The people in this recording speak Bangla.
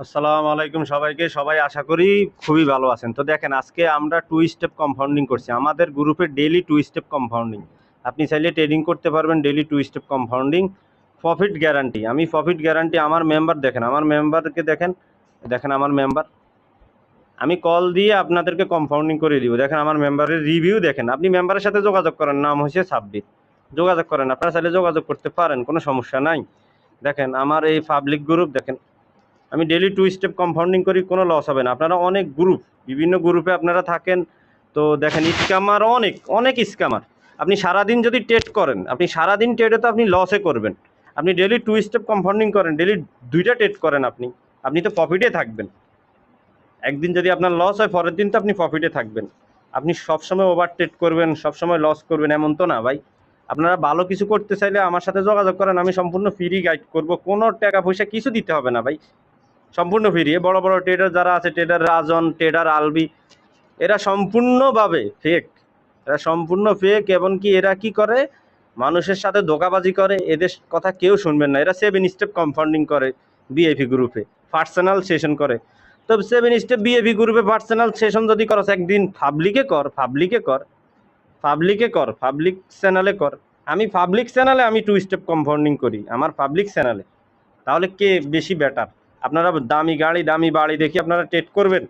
আসসালামু আলাইকুম সবাইকে। সবাই আশা করি খুবই ভালো আছেন। তো দেখেন, আজকে আমরা টু স্টেপ কম্পাউন্ডিং করছি। আমাদের গ্রুপে ডেইলি টু স্টেপ কম্পাউন্ডিং। আপনি চাইলে ট্রেডিং করতে পারবেন daily two step compounding. Profit guarantee, আমি প্রফিট গ্যারান্টি। আমার মেম্বার দেখেন, আমার মেম্বারকে দেখেন, দেখেন আমার মেম্বার। আমি কল দিয়ে আপনাদেরকে কম্পাউন্ডিং করে দিব। দেখেন আমার মেম্বারের রিভিউ দেখেন। আপনি মেম্বারের সাথে যোগাযোগ করেন, নাম হচ্ছে সাব্বির। যোগাযোগ করেন, আপনারা চাইলে যোগাযোগ করতে পারেন, কোনো সমস্যা নাই। দেখেন আমার এই পাবলিক গ্রুপ দেখেন, আমি ডেইলি টু স্টেপ কম্পাউন্ডিং করি, কোনো লস হবে না। আপনারা অনেক গ্রুপ, বিভিন্ন গ্রুপে আপনারা থাকেন। তো দেখেন স্ক্যামার অনেক অনেক স্ক্যামার। আপনি সারাদিন যদি ট্রেড করেন, আপনি সারাদিন ট্রেডে তো আপনি লসে করবেন। আপনি ডেইলি টু স্টেপ কম্পাউন্ডিং করেন, ডেইলি দুইটা ট্রেড করেন, আপনি তো প্রফিটে থাকবেন। একদিন যদি আপনার লস হয়, পরের দিন তো আপনি প্রফিটে থাকবেন। আপনি সবসময় ওভার ট্রেড করবেন, সবসময় লস করবেন, এমন তো না ভাই। আপনারা ভালো কিছু করতে চাইলে আমার সাথে যোগাযোগ করেন, আমি সম্পূর্ণ ফ্রি গাইড করব। কোনো টাকা পয়সা কিছু দিতে হবে না ভাই, সম্পূর্ণ ফ্রি। বড় বড় ট্রেডার যারা আছে, ট্রেডার রাজন, ট্রেডার আলবি, এরা সম্পূর্ণভাবে ফেক। এরা সম্পূর্ণ ফেক। এবং কি এরা কি করে, মানুষের সাথে ধোঁকাবাজি করে। এদের কথা কেউ শুনবেন না। এরা 7 স্টেপ কম্পাউন্ডিং করে বিএপি গ্রুপে, পার্সোনাল সেশন করে। তো 7 স্টেপ বিএপি গ্রুপে পার্সোনাল সেশন যদি করো, একদিন পাবলিকে কর, পাবলিকে কর, পাবলিকে কর, পাবলিক চ্যানেলে কর। আমি পাবলিক চ্যানেলে আমি টু স্টেপ কম্পাউন্ডিং করি, আমার পাবলিক চ্যানেলে। তাহলে কে বেশি বেটার? আপনারা দামি গাড়ি দামি বাড়ি দেখি আপনারা ট্রেড করবেন?